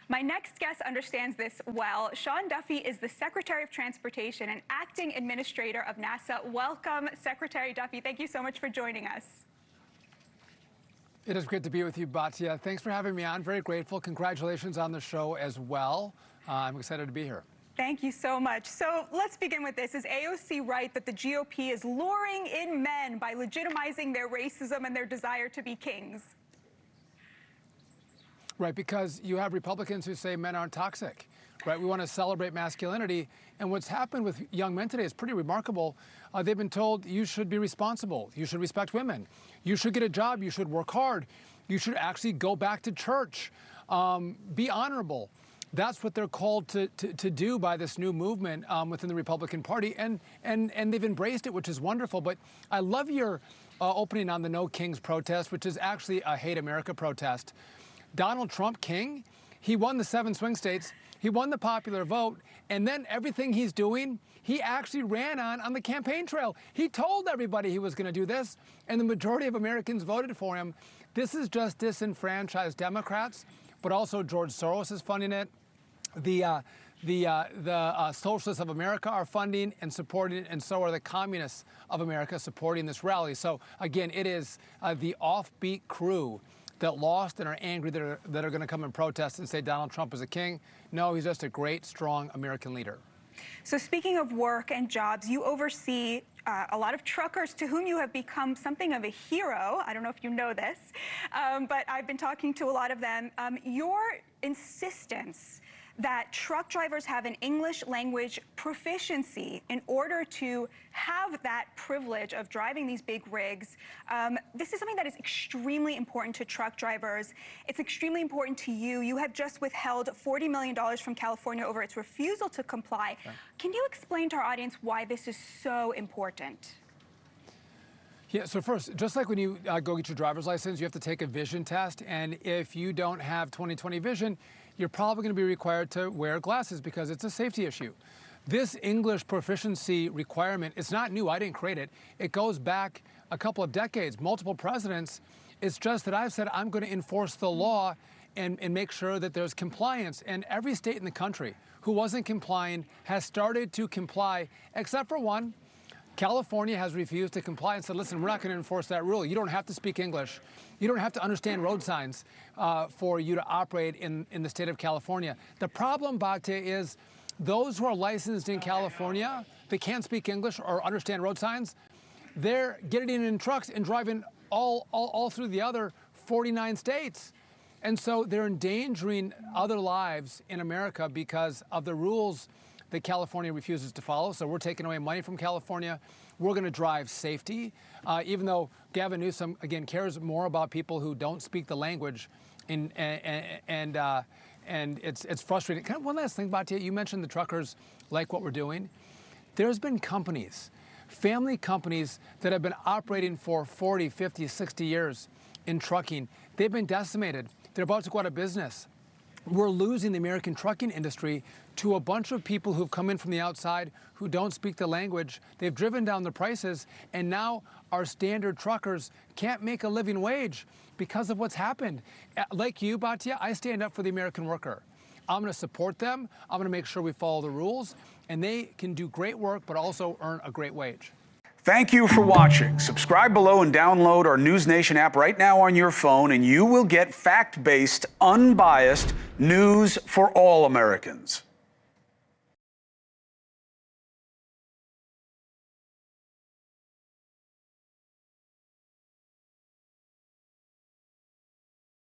My next guest understands this well. Sean Duffy is the Secretary of Transportation and Acting Administrator of NASA. Welcome, Secretary Duffy. Thank you so much for joining us. It is great to be with you, Batya. Thanks for having me on. Very grateful. Congratulations on the show as well. I'm excited to be here. Thank you so much. So let's begin with this. Is AOC right that the GOP is luring in men by legitimizing their racism and their desire to be kings? Right, because you have Republicans who say men aren't toxic, right? We want to celebrate masculinity. And what's happened with young men today is pretty remarkable. They've been told you should be responsible. You should respect women. You should get a job. You should work hard. You should actually go back to church. Be honorable. That's what they're called to do by this new movement within the Republican Party. And they've embraced it, which is wonderful. But I love your opening on the No Kings protest, which is actually a Hate America protest. Donald Trump, king, he won the 7 swing states, he won the popular vote, and then everything he's doing, he actually ran on the campaign trail. He told everybody he was going to do this, and the majority of Americans voted for him. This is just disenfranchised Democrats, but also George Soros is funding it. The Socialists of America are funding and supporting it, and so are the Communists of America supporting this rally. So again, it is the offbeat crew that lost and are angry that are going to come and protest and say Donald Trump is a king. No, he's just a great, strong American leader. So speaking of work and jobs, you oversee a lot of truckers to whom you have become something of a hero. I don't know if you know this, but I've been talking to a lot of them. Your insistence that truck drivers have an English language proficiency in order to have that privilege of driving these big rigs. This is something that is extremely important to truck drivers. It's extremely important to you. You have just withheld $40 million from California over its refusal to comply. Okay. Can you explain to our audience why this is so important? Yeah, so first, just like when you go get your driver's license, you have to take a vision test. And if you don't have 20/20 vision, you're probably going to be required to wear glasses because it's a safety issue. This English proficiency requirement, it's not new. I didn't create it. It goes back a couple of decades, multiple presidents. It's just that I've said I'm going to enforce the law and make sure that there's compliance. And every state in the country who wasn't complying has started to comply, except for one. California has refused to comply and said, listen, we're not going to enforce that rule. You don't have to speak English. You don't have to understand road signs for you to operate in the state of California. The problem, Batya, is those who are licensed in California, they can't speak English or understand road signs, they're getting in trucks and driving all through the other 49 states. And so they're endangering other lives in America because of the rules that California refuses to follow. So we're taking away money from California. We're going to drive safety, even though Gavin Newsom, again, cares more about people who don't speak the language, and it's frustrating. Kind of one last thing, Batya, you mentioned the truckers like what we're doing. There's been companies, family companies that have been operating for 40, 50, 60 years in trucking. They've been decimated. They're about to go out of business. We're losing the American trucking industry to a bunch of people who've come in from the outside who don't speak the language. They've driven down the prices, and now our standard truckers can't make a living wage because of what's happened. Like you, Batya, I stand up for the American worker. I'm going to support them. I'm going to make sure we follow the rules, and they can do great work but also earn a great wage. Thank you for watching. Subscribe below and download our NewsNation app right now on your phone, and you will get fact-based, unbiased news for all Americans.